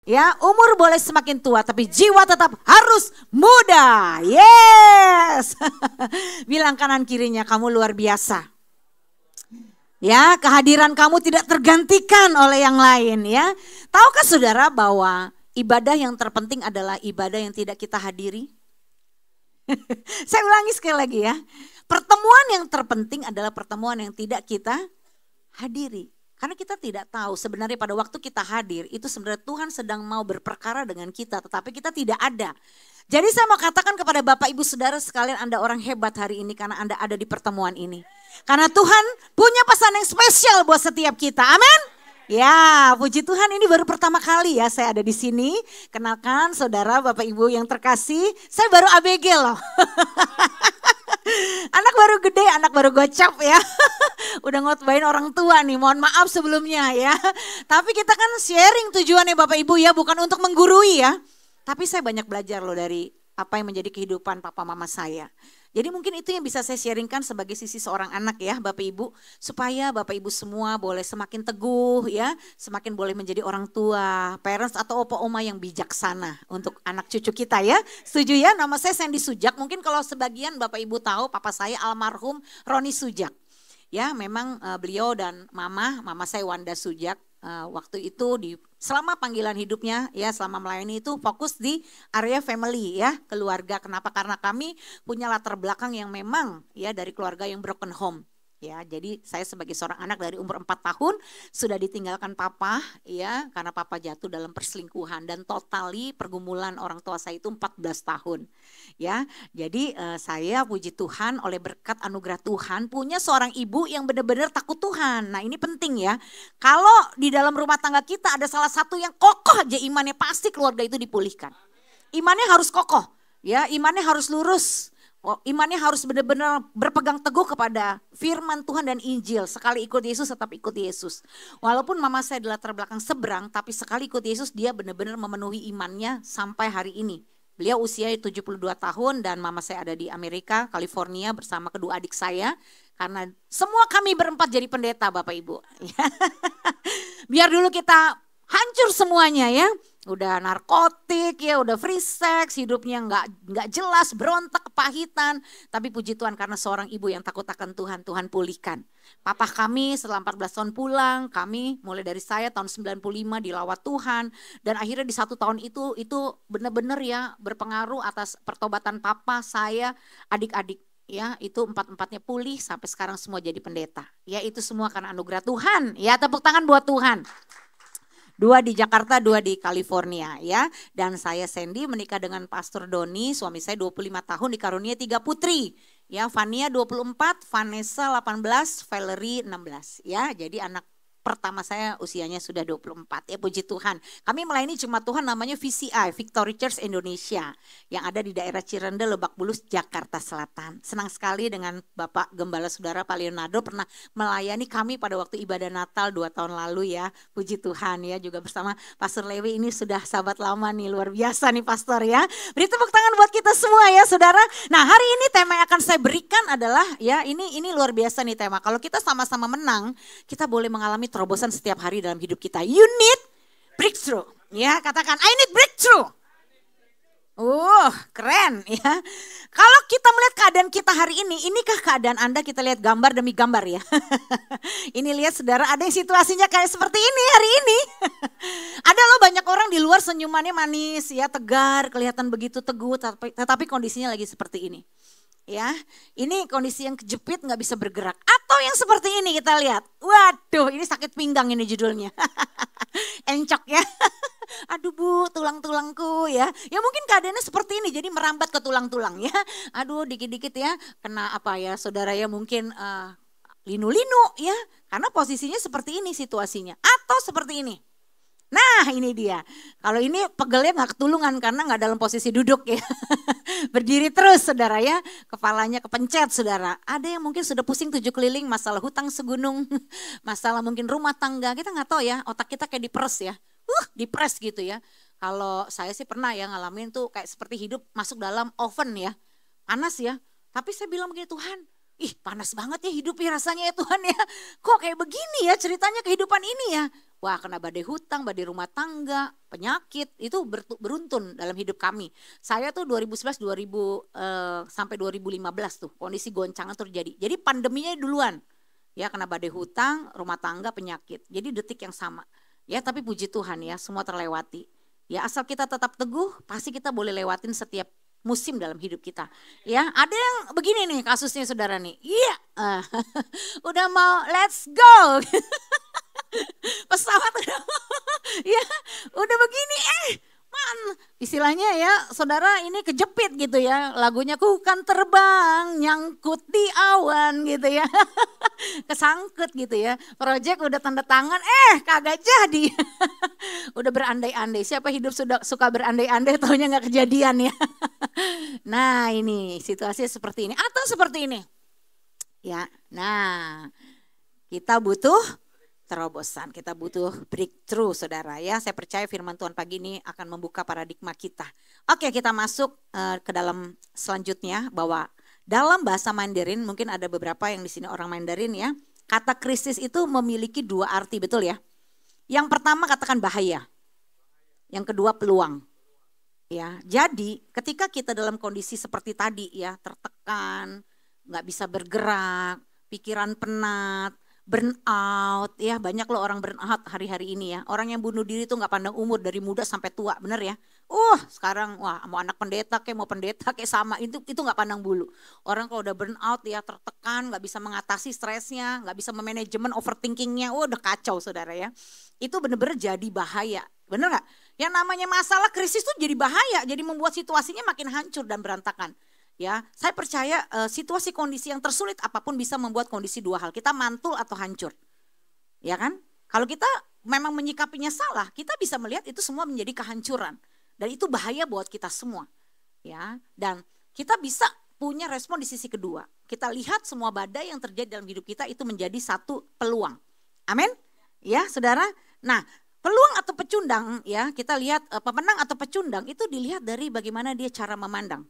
Ya, umur boleh semakin tua tapi jiwa tetap harus muda. Yes. Bilang kanan kirinya, kamu luar biasa. Ya, kehadiran kamu tidak tergantikan oleh yang lain ya. Tahukah saudara bahwa ibadah yang terpenting adalah ibadah yang tidak kita hadiri? Saya ulangi sekali lagi ya. Pertemuan yang terpenting adalah pertemuan yang tidak kita hadiri. Karena kita tidak tahu sebenarnya pada waktu kita hadir itu sebenarnya Tuhan sedang mau berperkara dengan kita, tetapi kita tidak ada. Jadi saya mau katakan kepada Bapak Ibu Saudara sekalian, Anda orang hebat hari ini karena Anda ada di pertemuan ini. Karena Tuhan punya pesan yang spesial buat setiap kita. Amin. Ya, puji Tuhan, ini baru pertama kali ya saya ada di sini. Kenalkan saudara Bapak Ibu yang terkasih, saya baru ABG loh. Anak baru gede, anak baru gocap ya. Udah ngotbain orang tua nih, mohon maaf sebelumnya ya. Tapi kita kan sharing tujuannya Bapak Ibu ya, bukan untuk menggurui ya. Tapi saya banyak belajar loh dari apa yang menjadi kehidupan papa mama saya. Jadi mungkin itu yang bisa saya sharingkan sebagai sisi seorang anak ya Bapak Ibu. Supaya Bapak Ibu semua boleh semakin teguh ya. Semakin boleh menjadi orang tua, parents atau opa oma yang bijaksana untuk anak cucu kita ya. Setuju ya? Nama saya Sandy Sujak. Mungkin kalau sebagian Bapak Ibu tahu papa saya almarhum Roni Sujak. Ya memang beliau dan mama saya Wanda Sujak. Waktu itu selama panggilan hidupnya ya selama melayani itu fokus di area family ya keluarga. Kenapa? Karena kami punya latar belakang yang memang ya dari keluarga yang broken home. Ya, jadi saya sebagai seorang anak dari umur 4 tahun sudah ditinggalkan papa ya karena papa jatuh dalam perselingkuhan dan totali pergumulan orang tua saya itu 14 tahun. Ya, jadi saya puji Tuhan oleh berkat anugerah Tuhan punya seorang ibu yang benar-benar takut Tuhan. Nah, ini penting ya. Kalau di dalam rumah tangga kita ada salah satu yang kokoh aja imannya, pasti keluarga itu dipulihkan. Imannya harus kokoh, ya, imannya harus lurus. Imannya harus benar-benar berpegang teguh kepada firman Tuhan dan Injil. Sekali ikut Yesus tetap ikut Yesus. Walaupun mama saya di latar belakang seberang, tapi sekali ikut Yesus dia benar-benar memenuhi imannya sampai hari ini. Beliau usia 72 tahun dan mama saya ada di Amerika, California bersama kedua adik saya. Karena semua kami berempat jadi pendeta Bapak Ibu. Biar dulu kita hancur semuanya ya. Udah narkotik ya, udah free sex, hidupnya nggak jelas, berontak, kepahitan. Tapi puji Tuhan karena seorang ibu yang takut akan Tuhan, Tuhan pulihkan. Papa kami setelah 14 tahun pulang, kami mulai dari saya tahun 95 dilawat Tuhan. Dan akhirnya di 1 tahun itu benar-benar ya berpengaruh atas pertobatan papa, saya, adik-adik. Ya itu 4-4-nya pulih sampai sekarang semua jadi pendeta. Ya itu semua karena anugerah Tuhan. Ya tepuk tangan buat Tuhan. 2 di Jakarta, 2 di California ya. Dan saya Sandy menikah dengan Pastor Doni, suami saya 25 tahun dikarunia 3 putri. Ya, Vania 24, Vanessa 18, Valerie 16 ya. Jadi anak pertama saya usianya sudah 24 ya, puji Tuhan. Kami melayani jemaat Tuhan namanya VCI, Victory Church Indonesia yang ada di daerah Cirende, Lebak Bulus, Jakarta Selatan. Senang sekali dengan Bapak Gembala Saudara Pak Leonardo pernah melayani kami pada waktu ibadah Natal 2 tahun lalu ya. Puji Tuhan ya, juga bersama Pastor Lewi, ini sudah sahabat lama nih, luar biasa nih Pastor ya. Beri tepuk tangan buat kita semua ya Saudara. Nah, hari ini tema yang akan saya berikan adalah ya ini luar biasa nih tema. Kalau kita sama-sama menang, kita boleh mengalami terobosan setiap hari dalam hidup kita. You need breakthrough. Ya, katakan I need breakthrough. Keren ya. Kalau kita melihat keadaan kita hari ini, inikah keadaan Anda? Kita lihat gambar demi gambar ya. Ini lihat saudara, ada yang situasinya kayak seperti ini hari ini. Ada loh banyak orang di luar senyumannya manis ya, tegar, kelihatan begitu teguh, tetapi kondisinya lagi seperti ini. Ya, ini kondisi yang kejepit nggak bisa bergerak. Atau yang seperti ini kita lihat. Waduh, ini sakit pinggang ini judulnya. Encok ya. Aduh Bu, tulang-tulangku ya. Ya mungkin keadaannya seperti ini, jadi merambat ke tulang-tulang ya. Aduh, dikit-dikit ya, kena apa ya saudara ya, mungkin linu-linu ya. Karena posisinya seperti ini situasinya. Atau seperti ini. Nah ini dia, kalau ini pegelnya gak ketulungan karena gak dalam posisi duduk ya. Berdiri terus saudara ya, kepalanya kepencet saudara. Ada yang mungkin sudah pusing 7 keliling, masalah hutang segunung, masalah mungkin rumah tangga, kita gak tahu ya, otak kita kayak diperes ya. Dipres gitu ya. Kalau saya sih pernah ya ngalamin tuh kayak seperti hidup masuk dalam oven ya, panas ya. Tapi saya bilang begini, Tuhan Ih panas banget ya hidupnya rasanya ya Tuhan ya. Kok kayak begini ya ceritanya kehidupan ini ya. Wah kena badai hutang, badai rumah tangga, penyakit itu beruntun dalam hidup kami. Saya tuh 2011 sampai 2015 tuh kondisi goncangan terjadi. Jadi pandeminya duluan. Ya kena badai hutang, rumah tangga, penyakit. Jadi detik yang sama. Ya tapi puji Tuhan ya semua terlewati. Ya asal kita tetap teguh pasti kita boleh lewatin setiap musim dalam hidup kita. Ya, ada yang begini nih kasusnya saudara nih. Iya, udah mau let's go. Pesawat udah, ya, udah begini istilahnya ya saudara ini kejepit gitu ya. Lagunya ku kan terbang nyangkut di awan gitu ya. Kesangkut gitu ya. Proyek udah tanda tangan kagak jadi. Udah berandai-andai. Siapa hidup suka berandai-andai taunya gak kejadian ya. Nah ini situasinya seperti ini atau seperti ini. Ya, nah kita butuh terobosan, kita butuh breakthrough saudara ya. Saya percaya firman Tuhan pagi ini akan membuka paradigma kita. Oke kita masuk ke dalam selanjutnya bahwa dalam bahasa Mandarin mungkin ada beberapa yang di sini orang Mandarin ya. Kata krisis itu memiliki dua arti betul ya. Yang pertama katakan bahaya, yang kedua peluang. Ya, jadi ketika kita dalam kondisi seperti tadi ya tertekan, nggak bisa bergerak, pikiran penat, burn out ya banyak loh orang burn out hari-hari ini ya. Orang yang bunuh diri tuh nggak pandang umur dari muda sampai tua bener ya. Sekarang wah mau anak pendeta kayak mau pendeta kayak sama itu nggak pandang bulu. Orang kalau udah burn out ya tertekan nggak bisa mengatasi stresnya, nggak bisa memanajemen overthinkingnya, udah kacau saudara ya. Itu bener-bener jadi bahaya, bener nggak? Yang namanya masalah krisis tuh jadi bahaya, jadi membuat situasinya makin hancur dan berantakan. Ya, saya percaya situasi kondisi yang tersulit apapun bisa membuat kondisi dua hal. Kita mantul atau hancur. Ya kan? Kalau kita memang menyikapinya salah, kita bisa melihat itu semua menjadi kehancuran. Dan itu bahaya buat kita semua. Ya, dan kita bisa punya respon di sisi kedua. Kita lihat semua badai yang terjadi dalam hidup kita itu menjadi satu peluang. Amin? Ya, Saudara. Nah, peluang atau pecundang ya, kita lihat pemenang atau pecundang itu dilihat dari bagaimana dia cara memandang.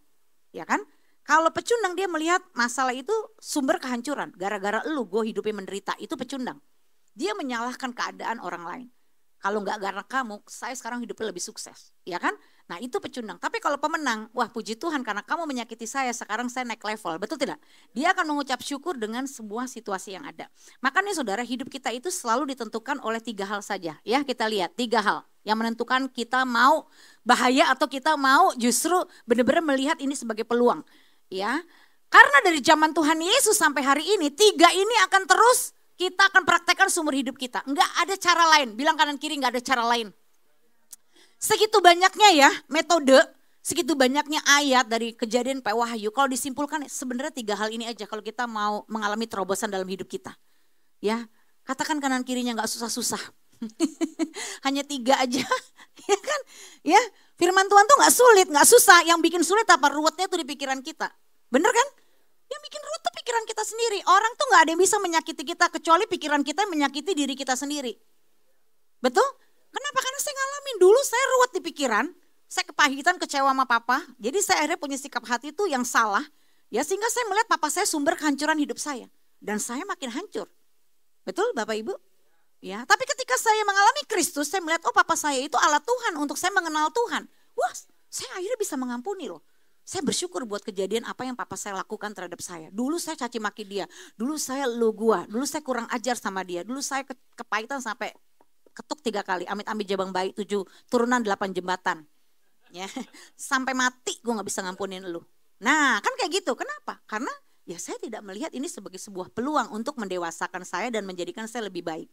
Ya kan? Kalau pecundang dia melihat masalah itu sumber kehancuran. Gara-gara gue hidupnya menderita, itu pecundang. Dia menyalahkan keadaan orang lain. Kalau nggak gara kamu, saya sekarang hidupnya lebih sukses. Ya kan? Nah itu pecundang. Tapi kalau pemenang, wah puji Tuhan karena kamu menyakiti saya, sekarang saya naik level. Betul tidak? Dia akan mengucap syukur dengan sebuah situasi yang ada. Makanya saudara, hidup kita itu selalu ditentukan oleh 3 hal saja. Ya kita lihat 3 hal yang menentukan kita mau bahaya atau kita mau justru benar-benar melihat ini sebagai peluang. Ya, karena dari zaman Tuhan Yesus sampai hari ini 3 ini akan terus kita akan praktekkan seumur hidup kita. Enggak ada cara lain, bilang kanan kiri enggak ada cara lain. Segitu banyaknya ya metode, segitu banyaknya ayat dari Kejadian sampai Wahyu. Kalau disimpulkan sebenarnya 3 hal ini aja kalau kita mau mengalami terobosan dalam hidup kita. Ya, katakan kanan kirinya enggak susah-susah. Hanya 3 aja, ya kan? Ya, firman Tuhan tuh enggak sulit, enggak susah. Yang bikin sulit apa? Ruwetnya tuh di pikiran kita. Bener kan? Yang bikin ruwet tuh pikiran kita sendiri. Orang tuh gak ada yang bisa menyakiti kita kecuali pikiran kita yang menyakiti diri kita sendiri. Betul? Kenapa? Karena saya ngalamin dulu saya ruwet di pikiran. Saya kepahitan, kecewa sama papa. Jadi saya akhirnya punya sikap hati itu yang salah. Ya sehingga saya melihat papa saya sumber kehancuran hidup saya. Dan saya makin hancur. Betul Bapak Ibu? Ya, tapi ketika saya mengalami Kristus, saya melihat papa saya itu Allah Tuhan untuk saya mengenal Tuhan. Wah, saya akhirnya bisa mengampuni loh. Saya bersyukur buat kejadian apa yang papa saya lakukan terhadap saya. Dulu saya caci maki dia, dulu saya dulu saya kurang ajar sama dia, dulu saya kepahitan sampai ketuk 3 kali, amit-amit jabang bayi 7, turunan 8 jembatan. Ya, sampai mati gue gak bisa ngampunin lu. Nah kan kayak gitu, kenapa? Karena ya saya tidak melihat ini sebagai sebuah peluang untuk mendewasakan saya dan menjadikan saya lebih baik.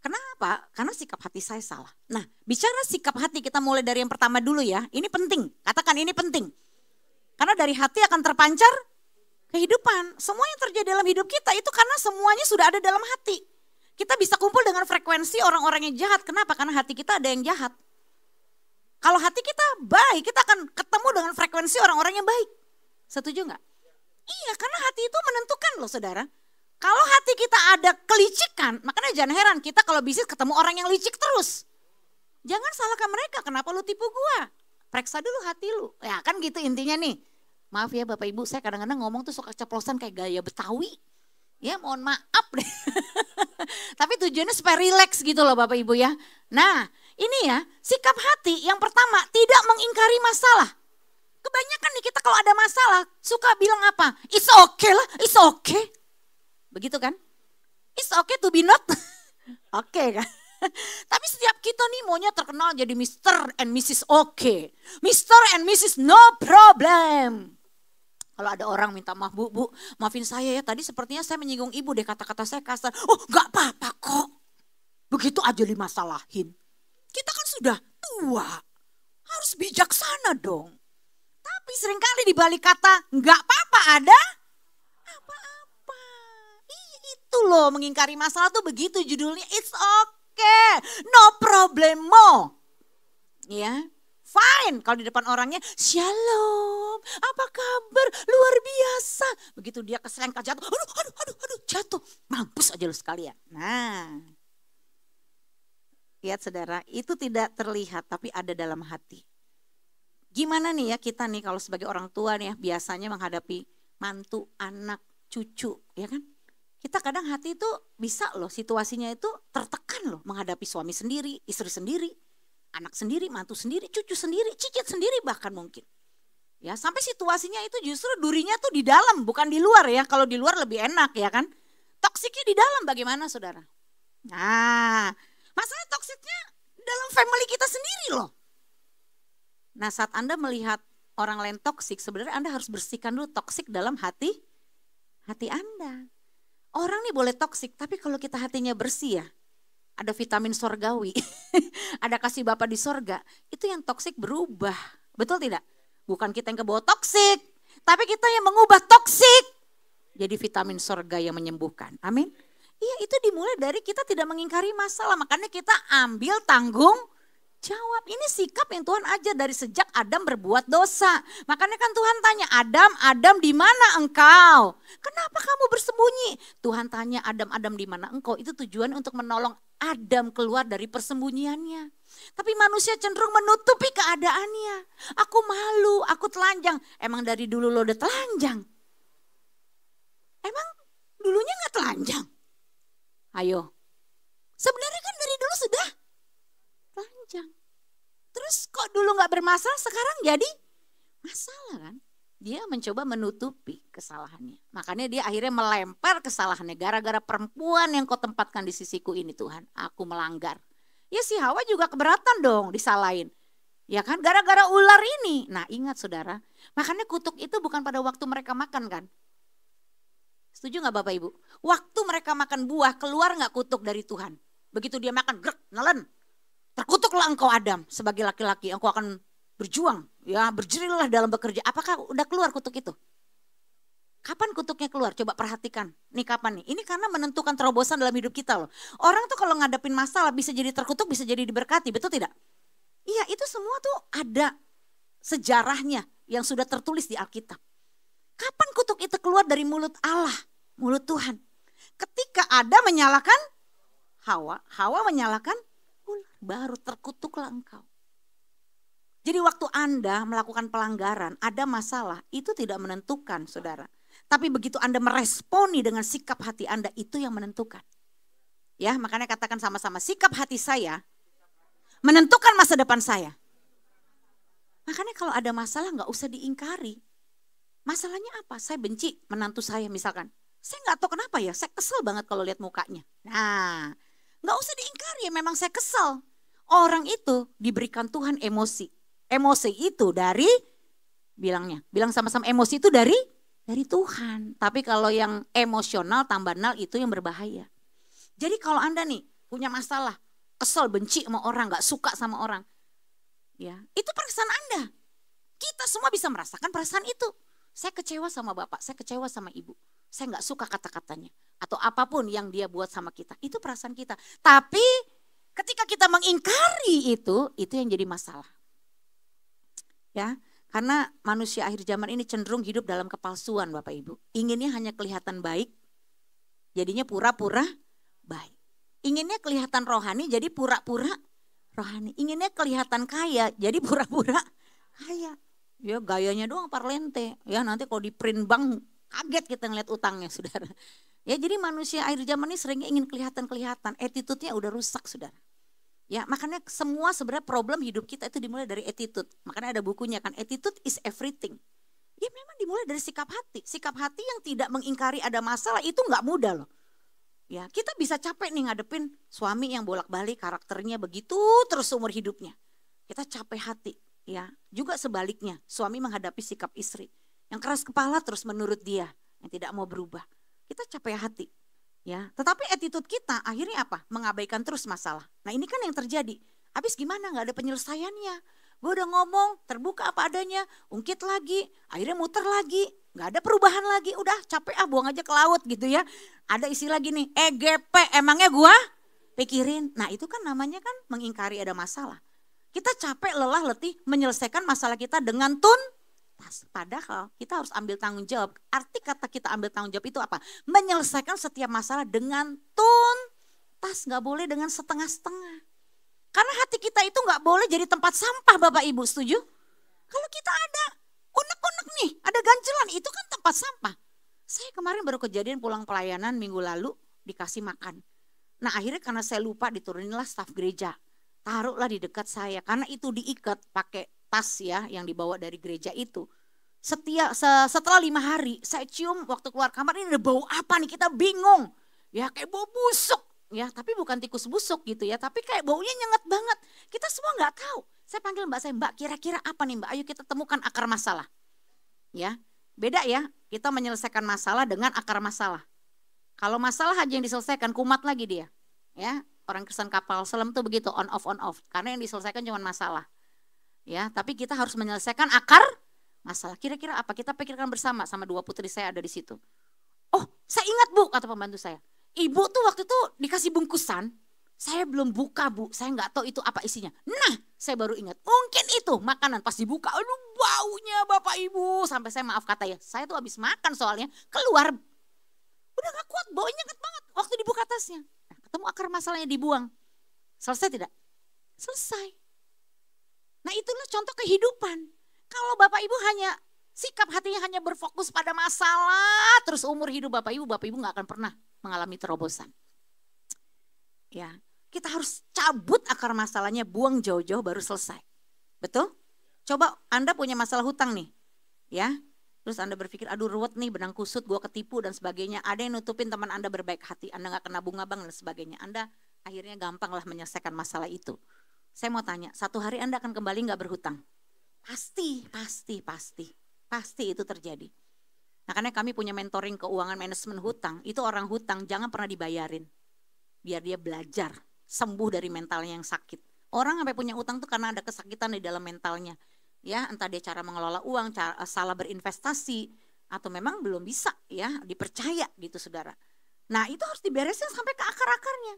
Kenapa? Karena sikap hati saya salah. Nah bicara sikap hati kita mulai dari yang pertama dulu ya, ini penting, katakan ini penting. Karena dari hati akan terpancar kehidupan. Semua yang terjadi dalam hidup kita itu karena semuanya sudah ada dalam hati. Kita bisa kumpul dengan frekuensi orang-orang yang jahat. Kenapa? Karena hati kita ada yang jahat. Kalau hati kita baik, kita akan ketemu dengan frekuensi orang-orang yang baik. Setuju nggak? Iya, karena hati itu menentukan loh saudara. Kalau hati kita ada kelicikan, makanya jangan heran kita kalau bisnis ketemu orang yang licik terus. Jangan salahkan mereka, kenapa lu tipu gua? Periksa dulu hati lu. Ya kan gitu intinya nih. Maaf ya Bapak Ibu, saya kadang-kadang ngomong tuh suka ceplosan kayak gaya Betawi. Ya mohon maaf deh. Tapi tujuannya supaya rileks gitu loh Bapak Ibu ya. Nah ini ya, sikap hati yang pertama tidak mengingkari masalah. Kebanyakan nih kita kalau ada masalah suka bilang apa? It's okay lah, it's okay. Begitu kan? It's okay to be not. Oke kan? Tapi setiap kita nih maunya terkenal jadi Mr. and Mrs. Oke. Mr. and Mrs. No problem. Kalau ada orang minta maaf, bu, maafin saya ya. Tadi sepertinya saya menyinggung ibu deh, kata-kata saya kasar. Oh gak apa-apa kok. Begitu aja dimasalahin. Kita kan sudah tua. Harus bijaksana dong. Tapi seringkali di balik kata gak apa-apa ada apa-apa. Itu loh mengingkari masalah tuh begitu judulnya. It's okay. No problemo. Ya. Fine, kalau di depan orangnya, shalom, apa kabar, luar biasa. Begitu dia keselengkat jatuh, aduh, jatuh, mampus aja lu sekalian. Nah, lihat saudara, itu tidak terlihat tapi ada dalam hati. Gimana nih ya kita nih kalau sebagai orang tua nih ya, biasanya menghadapi mantu, anak, cucu, ya kan. Kita kadang hati itu bisa loh situasinya itu tertekan loh menghadapi suami sendiri, istri sendiri. Anak sendiri, mantu sendiri, cucu sendiri, cicit sendiri bahkan mungkin. Ya, sampai situasinya itu justru durinya tuh di dalam, bukan di luar ya. Kalau di luar lebih enak ya kan. Toksiknya di dalam bagaimana saudara? Nah, masalah toksiknya dalam family kita sendiri loh. Nah, saat Anda melihat orang lain toksik, sebenarnya Anda harus bersihkan dulu toksik dalam hati Anda. Orang nih boleh toksik, tapi kalau kita hatinya bersih ya, ada vitamin sorgawi, ada kasih Bapa di sorga, itu yang toksik berubah. Betul tidak? Bukan kita yang kebawa toksik, tapi kita yang mengubah toksik jadi vitamin sorga yang menyembuhkan. Amin. Iya, itu dimulai dari kita tidak mengingkari masalah, makanya kita ambil tanggung jawab. Ini sikap yang Tuhan ajar dari sejak Adam berbuat dosa. Makanya kan Tuhan tanya, Adam di mana engkau? Kenapa kamu bersembunyi? Tuhan tanya, Adam di mana engkau? Itu tujuan untuk menolong Adam keluar dari persembunyiannya. Tapi manusia cenderung menutupi keadaannya. Aku malu, aku telanjang. Emang dari dulu lo udah telanjang? Emang dulunya gak telanjang? Ayo. Sebenarnya kan dari dulu sudah telanjang. Terus kok dulu gak bermasalah, sekarang jadi masalah kan? Dia mencoba menutupi kesalahannya. Makanya dia akhirnya melempar kesalahannya. Gara-gara perempuan yang kau tempatkan di sisiku ini Tuhan, aku melanggar. Ya si Hawa juga keberatan dong disalahin. Ya kan, gara-gara ular ini. Nah ingat saudara, makanya kutuk itu bukan pada waktu mereka makan kan? Setuju gak Bapak Ibu? Waktu mereka makan buah, keluar gak kutuk dari Tuhan? Begitu dia makan, grek, nelen. Terkutuklah engkau Adam sebagai laki-laki, engkau akan berjuang, ya berjerilah dalam bekerja. Apakah udah keluar kutuk itu? Kapan kutuknya keluar? Coba perhatikan. Nih kapan nih? Ini karena menentukan terobosan dalam hidup kita loh. Orang tuh kalau ngadepin masalah bisa jadi terkutuk, bisa jadi diberkati, betul tidak? Iya, itu semua tuh ada sejarahnya yang sudah tertulis di Alkitab. Kapan kutuk itu keluar dari mulut Allah, mulut Tuhan? Ketika Adam menyalahkan Hawa, Hawa menyalahkan ular, baru terkutuklah engkau. Jadi waktu Anda melakukan pelanggaran, ada masalah, itu tidak menentukan saudara. Tapi begitu Anda meresponi dengan sikap hati Anda, itu yang menentukan. Ya, makanya katakan sama-sama, sikap hati saya menentukan masa depan saya. Makanya kalau ada masalah gak usah diingkari. Masalahnya apa? Saya benci menantu saya misalkan. Saya gak tahu kenapa ya, saya kesel banget kalau lihat mukanya. Nah, gak usah diingkari ya, memang saya kesel. Orang itu diberikan Tuhan emosi. Emosi itu dari, bilang sama-sama emosi itu dari Tuhan. Tapi kalau yang emosional tambah nal itu yang berbahaya. Jadi kalau Anda nih punya masalah, kesel, benci sama orang, gak suka sama orang. Ya, itu perasaan Anda. Kita semua bisa merasakan perasaan itu. Saya kecewa sama bapak, saya kecewa sama ibu. Saya gak suka kata-katanya. Atau apapun yang dia buat sama kita. Itu perasaan kita. Tapi ketika kita mengingkari itu yang jadi masalah. Ya, karena manusia akhir zaman ini cenderung hidup dalam kepalsuan Bapak Ibu. Inginnya hanya kelihatan baik, jadinya pura-pura baik. Inginnya kelihatan rohani, jadi pura-pura rohani. Inginnya kelihatan kaya, jadi pura-pura kaya. Ya gayanya doang parlente. Ya nanti kalau di print bank kaget kita ngeliat utangnya saudara. Ya jadi manusia akhir zaman ini seringnya ingin kelihatan-kelihatan. Attitude-nya udah rusak saudara. Ya makanya semua sebenarnya problem hidup kita itu dimulai dari attitude. Makanya ada bukunya kan, attitude is everything. Ya memang dimulai dari sikap hati. Sikap hati yang tidak mengingkari ada masalah itu nggak mudah loh. Ya kita bisa capek nih ngadepin suami yang bolak-balik karakternya begitu terus seumur hidupnya. Kita capek hati. Ya, juga sebaliknya, suami menghadapi sikap istri yang keras kepala terus menurut dia, yang tidak mau berubah. Kita capek hati. Ya, tetapi attitude kita akhirnya apa? Mengabaikan terus masalah. Nah, ini kan yang terjadi. Habis gimana? Nggak ada penyelesaiannya. Gue udah ngomong, terbuka apa adanya, ungkit lagi, akhirnya muter lagi, nggak ada perubahan lagi. Udah capek buang aja ke laut gitu ya. Ada istilah gini, EGP, emangnya gue pikirin. Nah, itu kan namanya kan mengingkari ada masalah. Kita capek, lelah, letih menyelesaikan masalah kita dengan tuntas. Padahal kita harus ambil tanggung jawab. Arti kata kita ambil tanggung jawab itu apa? Menyelesaikan setiap masalah dengan tuntas. Gak boleh dengan setengah-setengah. Karena hati kita itu gak boleh jadi tempat sampah Bapak Ibu, setuju? Kalau kita ada unek-unek nih, ada ganjelan, itu kan tempat sampah. Saya kemarin baru kejadian pulang pelayanan minggu lalu dikasih makan. Nah akhirnya karena saya lupa dituruninlah staf gereja. Taruhlah di dekat saya karena itu diikat pakai tas ya yang dibawa dari gereja itu. Setelah 5 hari saya cium waktu keluar kamar ini ada bau apa nih, kita bingung. Ya kayak bau busuk ya, tapi bukan tikus busuk gitu ya, tapi kayak baunya nyengat banget. Kita semua nggak tahu. Saya panggil mbak saya, mbak kira-kira apa nih mbak, ayo kita temukan akar masalah. Ya beda ya, kita menyelesaikan masalah dengan akar masalah. Kalau masalah aja yang diselesaikan kumat lagi dia ya. Orang Kristen kapal selam tuh begitu on off. Karena yang diselesaikan cuma masalah. Ya, tapi kita harus menyelesaikan akar masalah. Kira-kira apa? Kita pikirkan bersama sama 2 putri saya ada di situ. Oh, saya ingat Bu, kata pembantu saya. Ibu tuh waktu itu dikasih bungkusan. Saya belum buka Bu, saya nggak tahu itu apa isinya. Nah, saya baru ingat. Mungkin itu makanan pas dibuka. Aduh baunya Bapak Ibu. Sampai saya maaf kata ya. Saya tuh habis makan soalnya keluar. Udah gak kuat, baunya nyengat banget waktu dibuka tasnya. Ketemu akar masalahnya dibuang. Selesai tidak? Selesai. Nah itulah contoh kehidupan. Kalau Bapak Ibu hanya sikap hatinya hanya berfokus pada masalah, terus umur hidup Bapak Ibu gak akan pernah mengalami terobosan. Ya, kita harus cabut akar masalahnya, buang jauh-jauh baru selesai. Betul? Coba Anda punya masalah hutang nih. Ya, terus Anda berpikir, aduh ruwet nih, benang kusut, gue ketipu dan sebagainya. Ada yang nutupin teman Anda berbaik hati, Anda gak kena bunga bank dan sebagainya. Anda akhirnya gampang lah menyelesaikan masalah itu. Saya mau tanya, satu hari Anda akan kembali gak berhutang? Pasti itu terjadi. Nah karena kami punya mentoring keuangan manajemen hutang, itu orang hutang jangan pernah dibayarin. Biar dia belajar, sembuh dari mentalnya yang sakit. Orang sampai punya utang tuh karena ada kesakitan di dalam mentalnya. Ya, entah dia cara mengelola uang, salah berinvestasi, atau memang belum bisa ya dipercaya gitu saudara. Nah itu harus diberesin sampai ke akar-akarnya.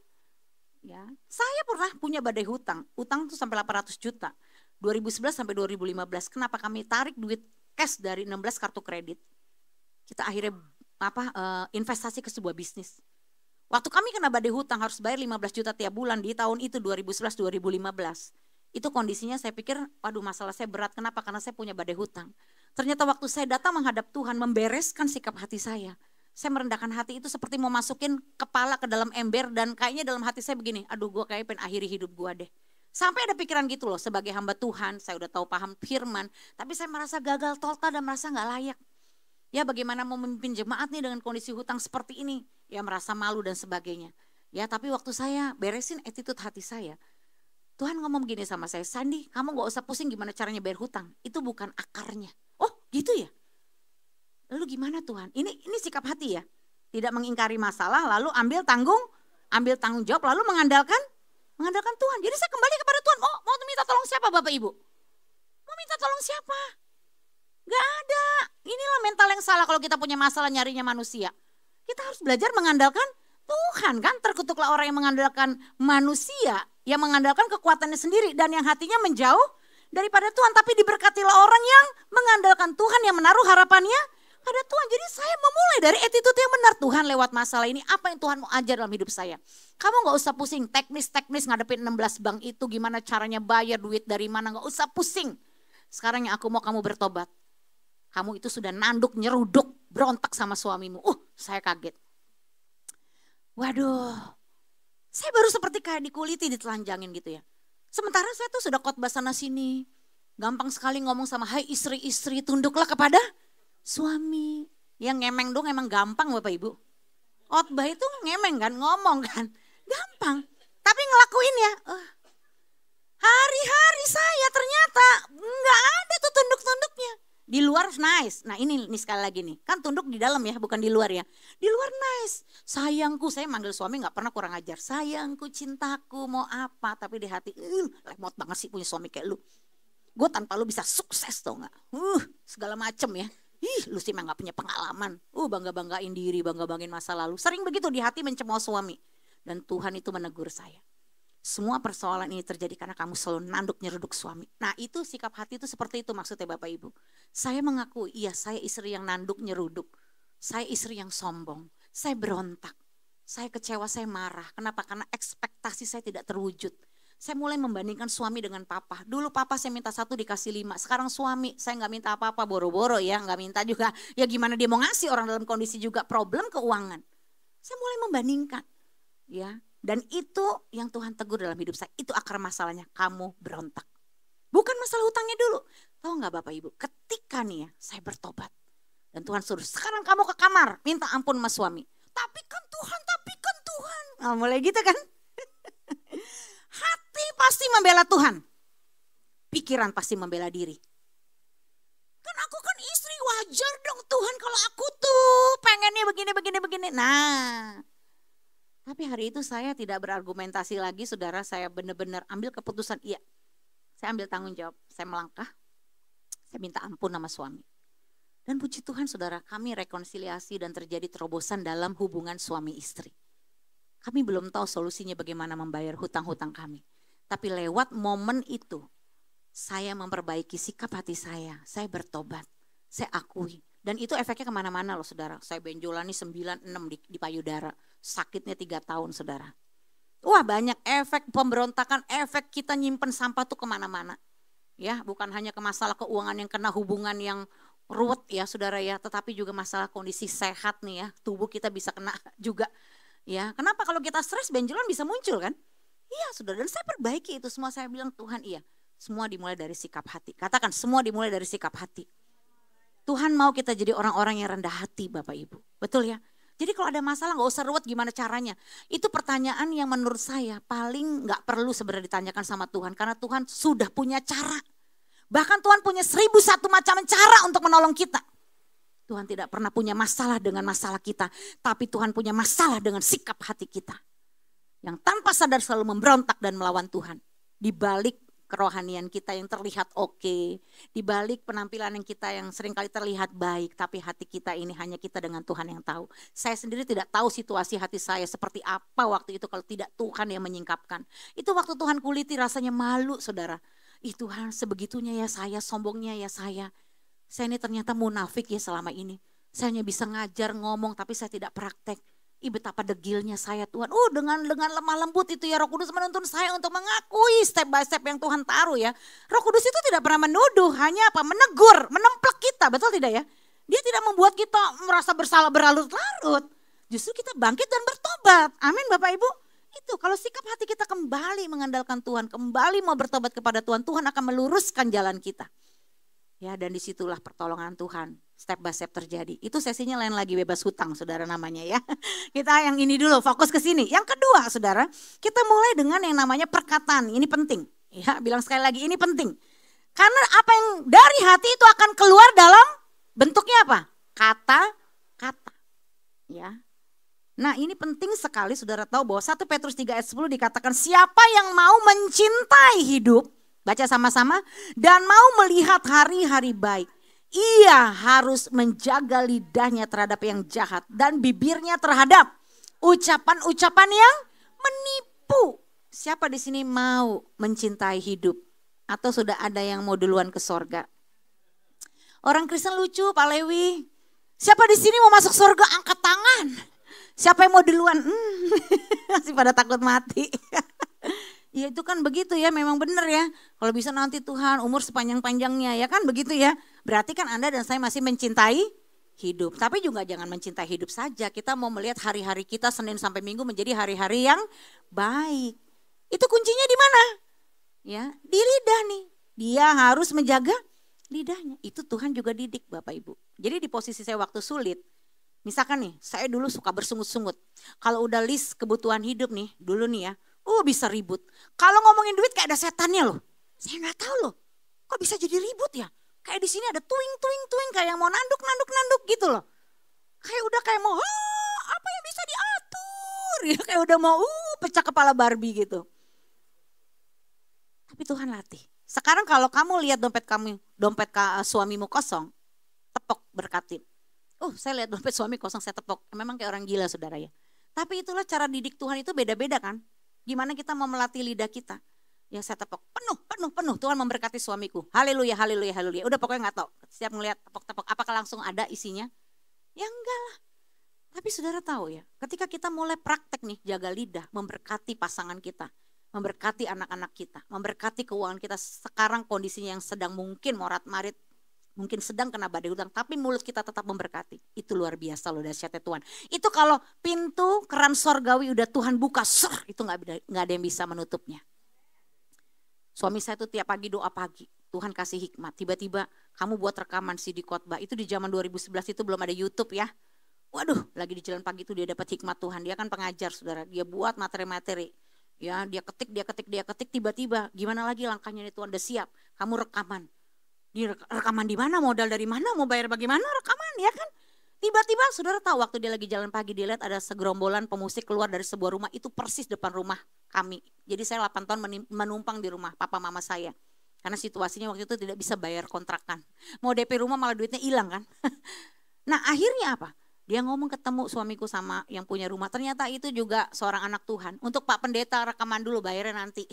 Ya, saya pernah punya badai hutang tuh sampai 800 juta. 2011 sampai 2015, kenapa kami tarik duit cash dari 16 kartu kredit. Kita akhirnya investasi ke sebuah bisnis. Waktu kami kena badai hutang harus bayar 15 juta tiap bulan di tahun itu 2011-2015. Itu kondisinya saya pikir, waduh masalah saya berat. Kenapa? Karena saya punya badai hutang. Ternyata waktu saya datang menghadap Tuhan, membereskan sikap hati saya. Saya merendahkan hati itu seperti mau masukin kepala ke dalam ember dan kayaknya dalam hati saya begini, aduh gue kayak pengen akhiri hidup gue deh. Sampai ada pikiran gitu loh, sebagai hamba Tuhan, saya udah tahu paham firman, tapi saya merasa gagal total dan merasa gak layak. Ya bagaimana mau memimpin jemaat nih dengan kondisi hutang seperti ini, ya merasa malu dan sebagainya. Ya tapi waktu saya beresin attitude hati saya, Tuhan ngomong gini sama saya, Sandi kamu gak usah pusing gimana caranya bayar hutang, itu bukan akarnya. Oh gitu ya? Lalu gimana Tuhan? Ini sikap hati ya, tidak mengingkari masalah lalu ambil tanggung jawab lalu mengandalkan Tuhan. Jadi saya kembali kepada Tuhan, mau minta tolong siapa Bapak Ibu? Mau minta tolong siapa? Gak ada. Inilah mental yang salah kalau kita punya masalah nyarinya manusia. Kita harus belajar mengandalkan Tuhan kan. Terkutuklah orang yang mengandalkan manusia, yang mengandalkan kekuatannya sendiri dan yang hatinya menjauh daripada Tuhan. Tapi diberkatilah orang yang mengandalkan Tuhan, yang menaruh harapannya pada Tuhan. Jadi saya memulai dari attitude yang benar. Tuhan lewat masalah ini apa yang Tuhan mau ajar dalam hidup saya. Kamu gak usah pusing teknis ngadepin 16 bank itu gimana caranya bayar duit dari mana. Gak usah pusing. Sekarang yang aku mau kamu bertobat. Kamu itu sudah nanduk, nyeruduk, berontak sama suamimu. Saya kaget. Waduh, saya baru seperti kayak dikuliti, ditelanjangin gitu ya. Sementara saya tuh sudah khotbah sana sini. Gampang sekali ngomong sama, hai istri-istri tunduklah kepada suami. Yang ngemeng dong emang gampang Bapak Ibu. Khotbah itu ngemeng kan, ngomong kan. Gampang, tapi ngelakuin ya. Hari-hari saya ternyata nggak ada tuh tunduk-tunduknya. Di luar nice. Nah ini sekali lagi nih. Kan tunduk di dalam ya, bukan di luar ya. Di luar nice. Sayangku, saya manggil suami gak pernah kurang ajar. Sayangku, cintaku, mau apa. Tapi di hati, lemot banget sih punya suami kayak lu. Gue tanpa lu bisa sukses tau gak. Segala macem ya. Lu sih emang gak punya pengalaman. Bangga-banggain diri, bangga-banggain masa lalu. Sering begitu di hati mencemooh suami. Dan Tuhan itu menegur saya. Semua persoalan ini terjadi karena kamu selalu nanduk nyeruduk suami. Nah itu sikap hati itu seperti itu maksudnya Bapak Ibu. Saya mengakui, iya saya istri yang nanduk nyeruduk. Saya istri yang sombong. Saya berontak. Saya kecewa, saya marah. Kenapa? Karena ekspektasi saya tidak terwujud. Saya mulai membandingkan suami dengan papa. Dulu papa saya minta 1 dikasih 5. Sekarang suami saya nggak minta apa-apa, boro-boro ya. Nggak minta juga. Ya gimana dia mau ngasih orang dalam kondisi juga problem keuangan. Saya mulai membandingkan. Ya. Dan itu yang Tuhan tegur dalam hidup saya. Itu akar masalahnya, kamu berontak. Bukan masalah hutangnya dulu. Tahu gak Bapak Ibu, ketika nih ya saya bertobat. Dan Tuhan suruh, sekarang kamu ke kamar minta ampun sama suami. Tapi kan Tuhan. Nah, mulai gitu kan. Hati pasti membela Tuhan. Pikiran pasti membela diri. Kan aku kan istri, wajar dong Tuhan kalau aku tuh pengennya begini. Nah. Tapi hari itu saya tidak berargumentasi lagi, saudara. Saya benar-benar ambil keputusan, iya. Saya ambil tanggung jawab, saya melangkah, saya minta ampun sama suami. Dan puji Tuhan saudara, kami rekonsiliasi dan terjadi terobosan dalam hubungan suami istri. Kami belum tahu solusinya bagaimana membayar hutang-hutang kami. Tapi lewat momen itu, saya memperbaiki sikap hati saya bertobat, saya akui. Dan itu efeknya kemana-mana loh saudara. Saya benjolan nih 96 di payudara. Sakitnya 3 tahun saudara. Wah banyak efek pemberontakan, efek kita nyimpen sampah tuh kemana-mana. Ya bukan hanya ke masalah keuangan yang kena hubungan yang ruwet ya saudara ya. Tetapi juga masalah kondisi sehat nih ya. Tubuh kita bisa kena juga. Ya kenapa kalau kita stres benjolan bisa muncul kan? Iya saudara, dan saya perbaiki itu semua. Saya bilang Tuhan iya. Semua dimulai dari sikap hati. Katakan semua dimulai dari sikap hati. Tuhan mau kita jadi orang-orang yang rendah hati Bapak Ibu. Betul ya? Jadi kalau ada masalah gak usah ruwet gimana caranya. Itu pertanyaan yang menurut saya paling gak perlu sebenarnya ditanyakan sama Tuhan. Karena Tuhan sudah punya cara. Bahkan Tuhan punya 1001 macam cara untuk menolong kita. Tuhan tidak pernah punya masalah dengan masalah kita. Tapi Tuhan punya masalah dengan sikap hati kita. Yang tanpa sadar selalu memberontak dan melawan Tuhan. Di balik kerohanian kita yang terlihat oke, di balik penampilan yang kita yang seringkali terlihat baik, tapi hati kita ini hanya kita dengan Tuhan yang tahu. Saya sendiri tidak tahu situasi hati saya seperti apa waktu itu kalau tidak Tuhan yang menyingkapkan. Itu waktu Tuhan kuliti rasanya malu saudara. Ih Tuhan sebegitunya ya saya, sombongnya ya saya. Saya ini ternyata munafik ya selama ini. Saya hanya bisa ngajar ngomong tapi saya tidak praktek. Betapa degilnya saya Tuhan. Dengan lemah lembut itu ya Roh Kudus menuntun saya untuk mengakui step by step yang Tuhan taruh ya. Roh Kudus itu tidak pernah menuduh, hanya apa? Menegur, menemplak kita, betul tidak ya? Dia tidak membuat kita merasa bersalah berlarut-larut. Justru kita bangkit dan bertobat. Amin Bapak Ibu. Itu kalau sikap hati kita kembali mengandalkan Tuhan, kembali mau bertobat kepada Tuhan, Tuhan akan meluruskan jalan kita. Ya dan disitulah pertolongan Tuhan step by step terjadi. Itu sesinya lain lagi bebas hutang saudara namanya ya. Kita yang ini dulu fokus ke sini. Yang kedua saudara, kita mulai dengan yang namanya perkataan. Ini penting. Ya bilang sekali lagi ini penting. Karena apa yang dari hati itu akan keluar dalam bentuknya apa? Kata-kata. Ya. Nah ini penting sekali saudara tahu bahwa 1 Petrus 3 ayat 10 dikatakan siapa yang mau mencintai hidup. Baca sama-sama. Dan mau melihat hari-hari baik. Ia harus menjaga lidahnya terhadap yang jahat. Dan bibirnya terhadap ucapan-ucapan yang menipu. Siapa di sini mau mencintai hidup? Atau sudah ada yang mau duluan ke sorga? Orang Kristen lucu Pak Lewi. Siapa di sini mau masuk sorga? Angkat tangan. Siapa yang mau duluan? Masih pada takut mati. Ya itu kan begitu ya, memang benar ya. Kalau bisa nanti Tuhan umur sepanjang-panjangnya ya kan begitu ya. Berarti kan Anda dan saya masih mencintai hidup. Tapi juga jangan mencintai hidup saja. Kita mau melihat hari-hari kita Senin sampai Minggu menjadi hari-hari yang baik. Itu kuncinya di mana? Ya, di lidah nih. Dia harus menjaga lidahnya. Itu Tuhan juga didik Bapak Ibu. Jadi di posisi saya waktu sulit, misalkan nih, saya dulu suka bersungut-sungut. Kalau udah list kebutuhan hidup nih, dulu nih ya, bisa ribut. Kalau ngomongin duit kayak ada setannya loh. Saya nggak tahu loh, kok bisa jadi ribut ya? Kayak di sini ada tuing kayak yang mau nanduk gitu loh. Kayak udah kayak mau, apa yang bisa diatur? Ya, kayak udah mau pecah kepala Barbie gitu. Tapi Tuhan latih. Sekarang kalau kamu lihat dompet suamimu kosong, tepok berkatin. Saya lihat dompet suami kosong, saya tepok. Memang kayak orang gila saudara ya. Tapi itulah cara didik Tuhan itu beda-beda kan. Gimana kita mau melatih lidah kita. Ya saya tepok, penuh. Tuhan memberkati suamiku. Haleluya. Udah pokoknya gak tahu. Setiap ngelihat tepok-tepok, apakah langsung ada isinya? Ya enggak lah. Tapi saudara tahu ya, ketika kita mulai praktek nih jaga lidah, memberkati pasangan kita, memberkati anak-anak kita, memberkati keuangan kita sekarang kondisinya yang sedang mungkin morat-marit, mungkin sedang kena badai hutang, tapi mulut kita tetap memberkati. Itu luar biasa loh dahsyatnya Tuhan. Itu kalau pintu keran sorgawi udah Tuhan buka, itu gak ada yang bisa menutupnya. Suami saya tuh tiap pagi doa pagi, Tuhan kasih hikmat. Tiba-tiba kamu buat rekaman CD khotbah, itu di zaman 2011 itu belum ada YouTube ya. Waduh, lagi di jalan pagi itu dia dapat hikmat Tuhan. Dia kan pengajar saudara, dia buat materi-materi. Ya, dia ketik, tiba-tiba gimana lagi langkahnya nih Tuhan, udah siap, kamu rekaman. Rekaman di mana, modal dari mana, mau bayar bagaimana, rekaman ya kan. Tiba-tiba saudara tahu waktu dia lagi jalan pagi, dia lihat ada segerombolan pemusik keluar dari sebuah rumah, itu persis depan rumah kami. Jadi saya 8 tahun menumpang di rumah papa mama saya. Karena situasinya waktu itu tidak bisa bayar kontrakan. Mau DP rumah malah duitnya hilang kan. Nah akhirnya apa? Dia ngomong ketemu suamiku sama yang punya rumah. Ternyata itu juga seorang anak Tuhan. Untuk Pak Pendeta rekaman dulu, bayarnya nanti.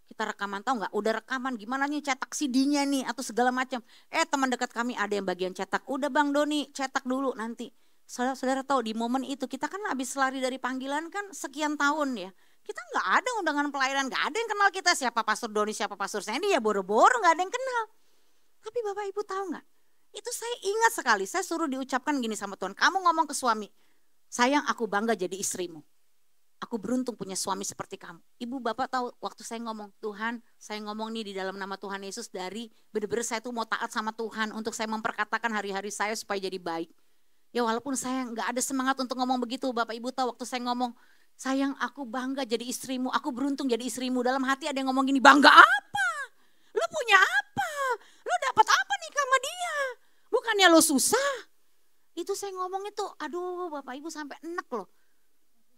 Kita rekaman, tahu nggak? Udah rekaman, gimana nih cetak CD-nya nih atau segala macam. Teman dekat kami ada yang bagian cetak. Udah Bang Doni, cetak dulu nanti. Saudara tahu di momen itu kita kan habis lari dari panggilan kan sekian tahun ya. Kita nggak ada undangan pelayanan, nggak ada yang kenal kita siapa Pastor Doni, siapa Pastor Sandy, ya boro-boro nggak ada yang kenal. Tapi Bapak Ibu tahu nggak? Itu saya ingat sekali, saya suruh diucapkan gini sama Tuhan. Kamu ngomong ke suami, sayang aku bangga jadi istrimu. Aku beruntung punya suami seperti kamu. Ibu bapak tahu waktu saya ngomong, Tuhan saya ngomong nih di dalam nama Tuhan Yesus dari benar-benar saya tuh mau taat sama Tuhan. Untuk saya memperkatakan hari-hari saya supaya jadi baik. Ya walaupun saya nggak ada semangat untuk ngomong begitu. Bapak ibu tahu waktu saya ngomong, sayang aku bangga jadi istrimu. Aku beruntung jadi istrimu. Dalam hati ada yang ngomong gini, bangga apa? Lu punya apa? Lu dapat apa nih sama dia? Bukannya lo susah. Itu saya ngomong itu, aduh Bapak Ibu sampai enek loh.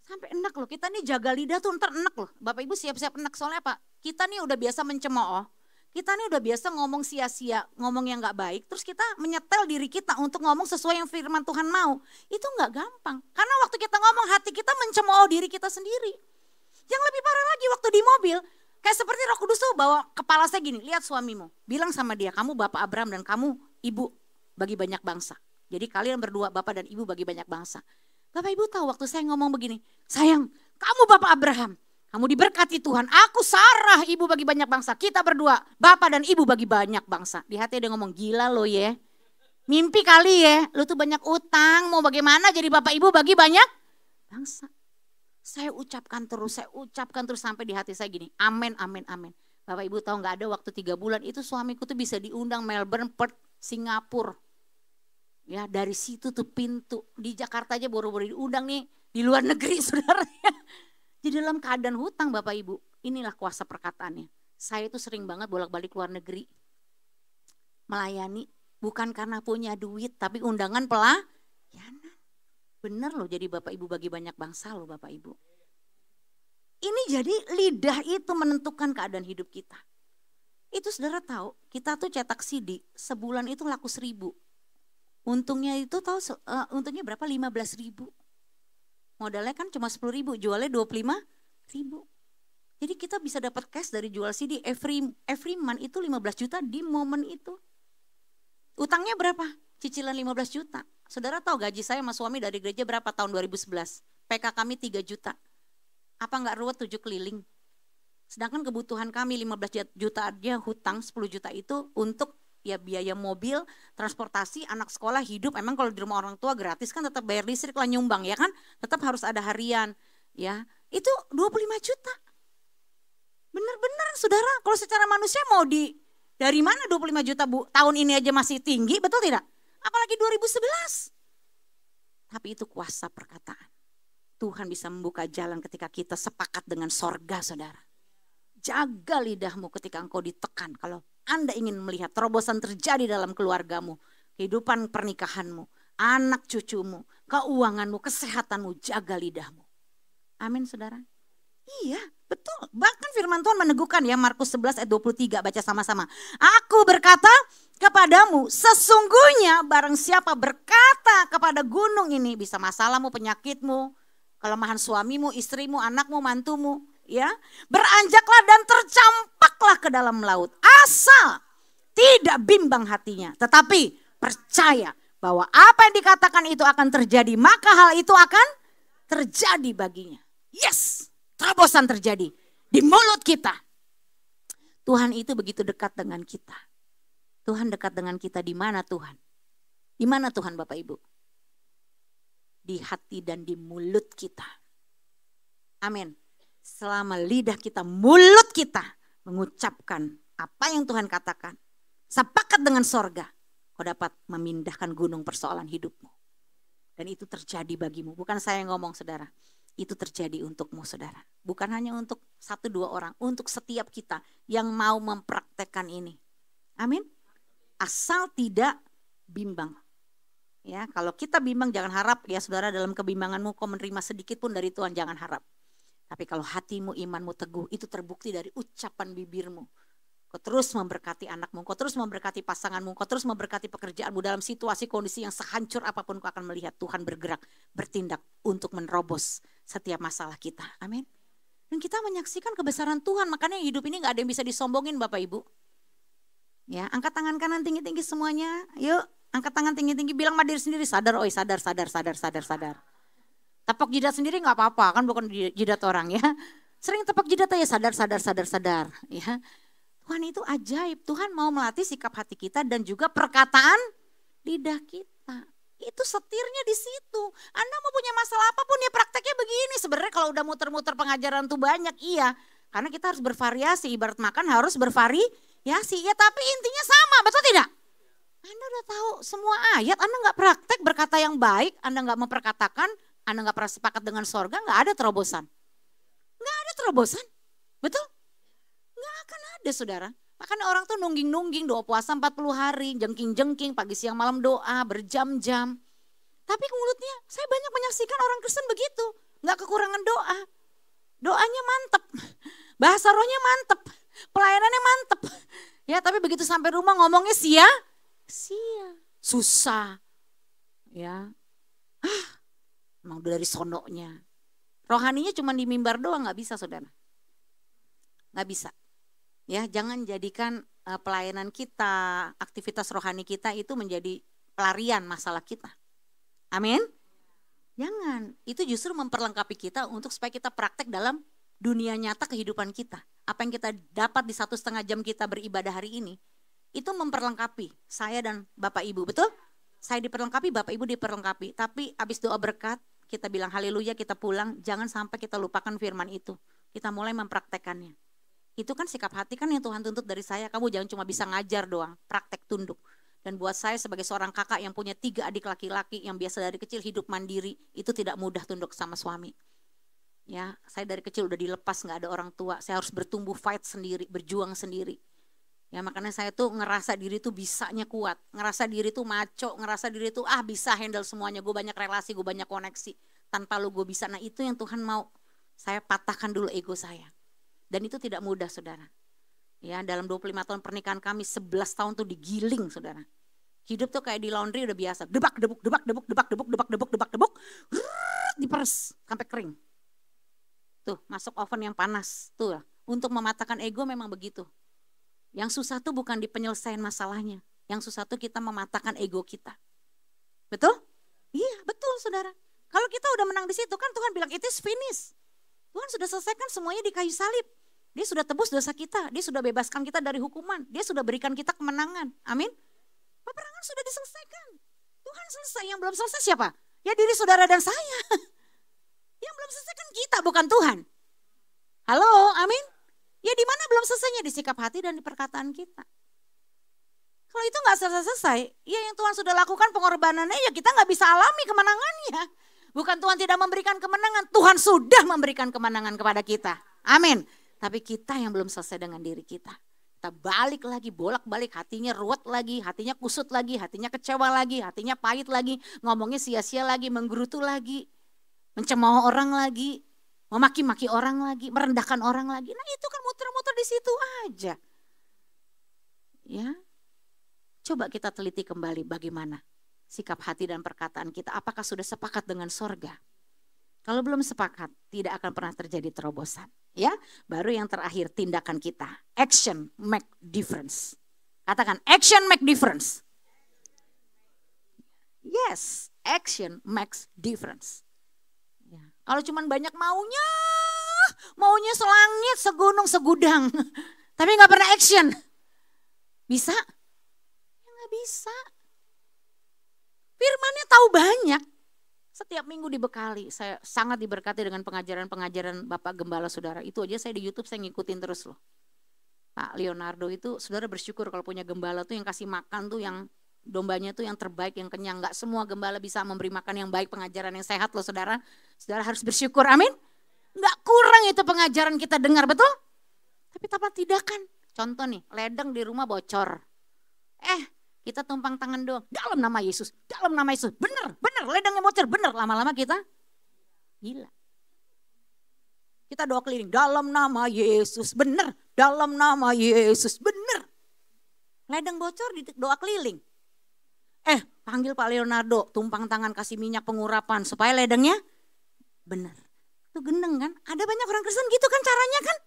Sampai enek loh, kita nih jaga lidah tuh ntar enek loh. Bapak Ibu siap-siap enek, soalnya apa? Kita nih udah biasa mencemooh. Kita nih udah biasa ngomong sia-sia, ngomong yang gak baik. Terus kita menyetel diri kita untuk ngomong sesuai yang firman Tuhan mau. Itu gak gampang. Karena waktu kita ngomong hati kita mencemooh diri kita sendiri. Yang lebih parah lagi waktu di mobil, kayak seperti Roh Kudus tuh bawa kepala saya gini, lihat suamimu. Bilang sama dia, kamu Bapak Abraham dan kamu Ibu bagi banyak bangsa. Jadi kalian berdua Bapak dan Ibu bagi banyak bangsa. Bapak Ibu tahu waktu saya ngomong begini, sayang kamu Bapak Abraham, kamu diberkati Tuhan, aku Sarah Ibu bagi banyak bangsa. Kita berdua Bapak dan Ibu bagi banyak bangsa. Di hati dia ngomong, gila lo ya, mimpi kali ya, lu tuh banyak utang, mau bagaimana jadi Bapak Ibu bagi banyak bangsa. Saya ucapkan terus sampai di hati saya gini, amin, amin, amin. Bapak Ibu tahu gak ada waktu 3 bulan itu suamiku tuh bisa diundang Melbourne, Perth, Singapura. Ya dari situ tuh pintu, di Jakarta aja boro-boro diundang nih, di luar negeri saudara. Di dalam keadaan hutang Bapak Ibu, inilah kuasa perkataannya. Saya tuh sering banget bolak-balik luar negeri. Melayani, bukan karena punya duit, tapi undangan pelayanan. Bener loh jadi Bapak Ibu bagi banyak bangsa loh Bapak Ibu. Ini jadi lidah itu menentukan keadaan hidup kita. Itu saudara tahu, kita tuh cetak CD, sebulan itu laku 1.000. Untungnya itu tahu untungnya berapa? 15.000. Modalnya kan cuma 10.000, jualnya 25.000. Jadi kita bisa dapat cash dari jual CD every month itu 15 juta di momen itu. Utangnya berapa? Cicilan 15 juta. Saudara tahu gaji saya sama suami dari gereja berapa tahun 2011? PK kami 3 juta. Apa enggak ruwet 7 keliling? Sedangkan kebutuhan kami 15 juta aja hutang, 10 juta itu untuk ya biaya mobil, transportasi, anak sekolah, hidup. Emang kalau di rumah orang tua gratis kan, tetap bayar listrik lah, nyumbang ya kan. Tetap harus ada harian ya. Itu 25 juta. Benar-benar saudara, kalau secara manusia mau dari mana 25 juta Bu? Tahun ini aja masih tinggi, betul tidak? Apalagi 2011. Tapi itu kuasa perkataan. Tuhan bisa membuka jalan ketika kita sepakat dengan sorga saudara. Jaga lidahmu ketika engkau ditekan. Kalau Anda ingin melihat terobosan terjadi dalam keluargamu, kehidupan pernikahanmu, anak cucumu, keuanganmu, kesehatanmu, jaga lidahmu. Amin saudara. Iya betul, bahkan firman Tuhan meneguhkan ya, Markus 11 ayat 23, baca sama-sama. Aku berkata kepadamu, sesungguhnya barang siapa berkata kepada gunung ini, bisa masalahmu, penyakitmu, kelemahan suamimu, istrimu, anakmu, mantumu, ya, beranjaklah dan tercampaklah ke dalam laut, asal tidak bimbang hatinya, tetapi percaya bahwa apa yang dikatakan itu akan terjadi, maka hal itu akan terjadi baginya. Yes, terobosan terjadi di mulut kita. Tuhan itu begitu dekat dengan kita. Tuhan dekat dengan kita di mana Tuhan? Di mana Tuhan Bapak Ibu? Di hati dan di mulut kita. Amin. Selama lidah kita, mulut kita mengucapkan apa yang Tuhan katakan, sepakat dengan sorga, kau dapat memindahkan gunung persoalan hidupmu. Dan itu terjadi bagimu. Bukan saya yang ngomong saudara. Itu terjadi untukmu saudara. Bukan hanya untuk 1-2 orang. Untuk setiap kita yang mau mempraktekkan ini. Amin. Asal tidak bimbang. Ya, kalau kita bimbang jangan harap ya saudara, dalam kebimbanganmu kau menerima sedikit pun dari Tuhan, jangan harap. Tapi kalau hatimu, imanmu teguh, itu terbukti dari ucapan bibirmu. Kau terus memberkati anakmu, kau terus memberkati pasanganmu, kau terus memberkati pekerjaanmu. Dalam situasi kondisi yang sehancur apapun kau akan melihat Tuhan bergerak, bertindak untuk menerobos setiap masalah kita. Amin. Dan kita menyaksikan kebesaran Tuhan, makanya hidup ini gak ada yang bisa disombongin Bapak Ibu. Ya, angkat tangan kanan tinggi-tinggi semuanya. Yuk, angkat tangan tinggi-tinggi, bilang sama diri sendiri, sadar, oi sadar. Tepuk jidat sendiri gak apa-apa, kan bukan jidat orang ya. Sering tepuk jidat aja, sadar. Ya. Tuhan itu ajaib, Tuhan mau melatih sikap hati kita dan juga perkataan lidah kita. Itu setirnya di situ. Anda mau punya masalah apapun ya prakteknya begini. Sebenarnya kalau udah muter-muter pengajaran tuh banyak, iya. Karena kita harus bervariasi, ibarat makan harus bervariasi. Ya tapi intinya sama, betul tidak? Anda udah tahu semua ayat, Anda gak praktek berkata yang baik, Anda gak memperkatakan, Anda gak pernah sepakat dengan sorga, gak ada terobosan. Gak ada terobosan, betul? Gak akan ada saudara. Makanya orang tuh nungging-nungging doa puasa 40 hari, jengking-jengking, pagi siang malam doa, berjam-jam. Tapi mulutnya, saya banyak menyaksikan orang Kristen begitu. Gak kekurangan doa. Doanya mantep, bahasa rohnya mantep, pelayanannya mantep. Ya tapi begitu sampai rumah ngomongnya sia, susah. Ya, emang udah dari sononya. Rohaninya cuma di mimbar doang, gak bisa saudara. Gak bisa. Ya, jangan jadikan pelayanan kita, aktivitas rohani kita itu menjadi pelarian masalah kita. Amin. Jangan, itu justru memperlengkapi kita untuk supaya kita praktek dalam dunia nyata kehidupan kita. Apa yang kita dapat di 1,5 jam kita beribadah hari ini, itu memperlengkapi saya dan Bapak Ibu, betul? Saya diperlengkapi, Bapak Ibu diperlengkapi. Tapi habis doa berkat, kita bilang haleluya, kita pulang, jangan sampai kita lupakan firman itu. Kita mulai mempraktekannya. Itu kan sikap hati kan yang Tuhan tuntut dari saya. Kamu jangan cuma bisa ngajar doang, praktek tunduk. Dan buat saya sebagai seorang kakak yang punya 3 adik laki-laki yang biasa dari kecil hidup mandiri, itu tidak mudah tunduk sama suami. Ya, saya dari kecil udah dilepas, nggak ada orang tua. Saya harus bertumbuh, fight sendiri, berjuang sendiri. Ya makanya saya tuh ngerasa diri tuh bisanya kuat, ngerasa diri tuh maco, ngerasa diri tuh bisa handle semuanya. Gue banyak relasi, gue banyak koneksi. Tanpa lu gue bisa. Nah itu yang Tuhan mau saya patahkan dulu ego saya. Dan itu tidak mudah saudara. Ya dalam 25 tahun pernikahan kami 11 tahun tuh digiling saudara. Hidup tuh kayak di laundry udah biasa. Debak, diperes sampai kering. Tuh masuk oven yang panas. Tuh untuk mematahkan ego memang begitu. Yang susah tuh bukan di penyelesaian masalahnya. Yang susah tuh kita mematahkan ego kita. Betul? Iya betul saudara. Kalau kita udah menang di situ kan Tuhan bilang it is finished. Tuhan sudah selesaikan semuanya di kayu salib. Dia sudah tebus dosa kita, dia sudah bebaskan kita dari hukuman, dia sudah berikan kita kemenangan. Amin. Peperangan sudah diselesaikan. Tuhan selesai, yang belum selesai siapa? Ya diri saudara dan saya. Yang belum selesai kan kita, bukan Tuhan. Halo, amin. Ya di mana belum selesainya? Di sikap hati dan di perkataan kita. Kalau itu gak selesai-selesai, ya yang Tuhan sudah lakukan pengorbanannya, ya kita gak bisa alami kemenangannya. Bukan Tuhan tidak memberikan kemenangan, Tuhan sudah memberikan kemenangan kepada kita. Amin. Tapi kita yang belum selesai dengan diri kita. Kita balik lagi, bolak-balik, hatinya ruwet lagi, hatinya kusut lagi, hatinya kecewa lagi, hatinya pahit lagi, ngomongnya sia-sia lagi, menggerutu lagi, mencemooh orang lagi, memaki-maki orang lagi, merendahkan orang lagi. Nah itu kan muter-muter di situ aja. Ya, coba kita teliti kembali bagaimana sikap hati dan perkataan kita. Apakah sudah sepakat dengan sorga? Kalau belum sepakat, tidak akan pernah terjadi terobosan. Ya, baru yang terakhir tindakan kita. Action make difference. Katakan action make difference. Yes, action makes difference. Ya. Kalau cuma banyak maunya selangit, segunung, segudang. Tapi nggak pernah action. Bisa? Ya nggak bisa. Firman-Nya tahu banyak. Setiap minggu dibekali, saya sangat diberkati dengan pengajaran-pengajaran Bapak Gembala Saudara. Itu aja saya di YouTube saya ngikutin terus loh. Pak Leonardo itu saudara bersyukur kalau punya gembala tuh yang kasih makan tuh yang dombanya tuh yang terbaik, yang kenyang. Gak semua gembala bisa memberi makan yang baik, pengajaran yang sehat loh saudara. Saudara harus bersyukur, amin. Gak kurang itu pengajaran kita dengar, betul? Tapi tanpa tindakan. Contoh nih, ledeng di rumah bocor. Kita tumpang tangan doang, dalam nama Yesus, bener, ledengnya bocor, bener. Lama-lama kita gila. Kita doa keliling, dalam nama Yesus, bener, dalam nama Yesus, bener. Ledeng bocor di doa keliling. Panggil Pak Leonardo, tumpang tangan kasih minyak pengurapan supaya ledengnya bener. Itu gendeng kan, ada banyak orang Kristen gitu kan caranya kan.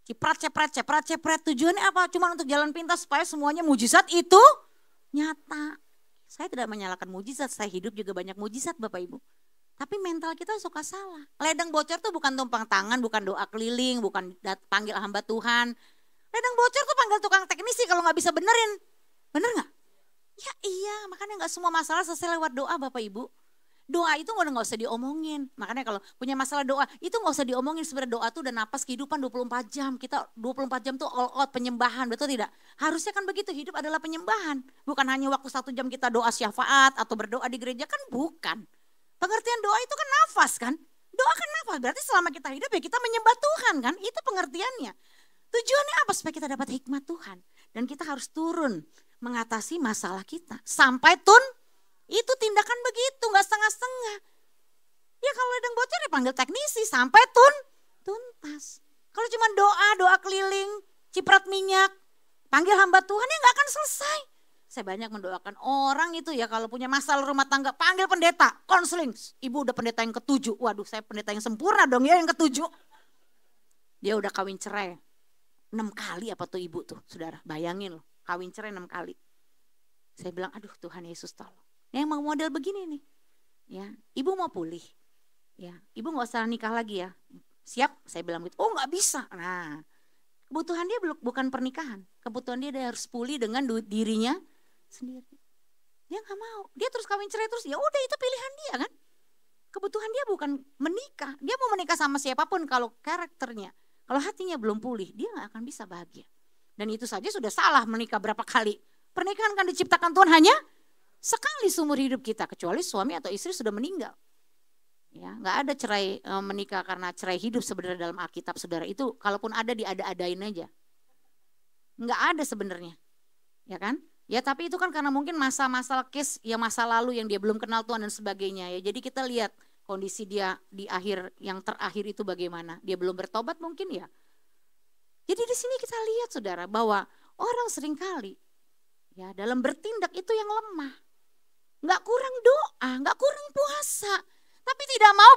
Cepret. Tujuannya apa? Cuma untuk jalan pintas supaya semuanya mujizat itu nyata. Saya tidak menyalahkan mujizat, saya hidup juga banyak mujizat Bapak Ibu. Tapi mental kita suka salah. Ledeng bocor tuh bukan tumpang tangan, bukan doa keliling, bukan panggil hamba Tuhan. Ledeng bocor tuh panggil tukang teknisi kalau gak bisa benerin. Bener gak? Ya iya, makanya gak semua masalah selesai lewat doa Bapak Ibu. Doa itu gak usah diomongin. Makanya kalau punya masalah doa, itu gak usah diomongin. Sebenarnya doa itu udah napas kehidupan 24 jam. Kita 24 jam tuh all out penyembahan, betul tidak? Harusnya kan begitu, hidup adalah penyembahan. Bukan hanya waktu 1 jam kita doa syafaat atau berdoa di gereja, kan bukan. Pengertian doa itu kan nafas kan? Doa kan nafas, berarti selama kita hidup ya kita menyembah Tuhan kan? Itu pengertiannya. Tujuannya apa? Supaya kita dapat hikmat Tuhan. Dan kita harus turun mengatasi masalah kita. Sampai itu tindakan begitu, gak setengah-setengah. Ya kalau ledeng bocor ya panggil teknisi sampai tuntas. Kalau cuma doa keliling, ciprat minyak, panggil hamba Tuhan ya gak akan selesai. Saya banyak mendoakan orang itu ya kalau punya masalah rumah tangga, panggil pendeta, konseling. Ibu udah pendeta yang ke-7, waduh saya pendeta yang sempurna dong ya yang ke-7. Dia udah kawin cerai 6 kali apa tuh ibu tuh, saudara bayangin loh, kawin cerai 6 kali. Saya bilang aduh Tuhan Yesus tolong. Yang mau model begini nih, ya, ibu mau pulih, ya, ibu nggak usah nikah lagi ya, siap? Saya bilang gitu. Oh nggak bisa. Nah, kebutuhan dia bukan pernikahan, kebutuhan dia harus pulih dengan dirinya sendiri. Dia nggak mau, dia terus kawin cerai terus, ya udah itu pilihan dia kan. Kebutuhan dia bukan menikah, dia mau menikah sama siapapun kalau karakternya, kalau hatinya belum pulih, dia nggak akan bisa bahagia. Dan itu saja sudah salah menikah berapa kali. Pernikahan kan diciptakan Tuhan hanya sekali seumur hidup kita, kecuali suami atau istri sudah meninggal. Ya, nggak ada cerai menikah karena cerai hidup sebenarnya dalam Alkitab saudara. Itu kalaupun ada diada-adain aja. Nggak ada sebenarnya. Ya kan? Ya tapi itu kan karena mungkin masa-masa case ya masa lalu yang dia belum kenal Tuhan dan sebagainya ya. Jadi kita lihat kondisi dia di akhir yang terakhir itu bagaimana. Dia belum bertobat mungkin ya. Jadi di sini kita lihat saudara bahwa orang seringkali ya dalam bertindak itu yang lemah. Nggak kurang doa, nggak kurang puasa, tapi tidak mau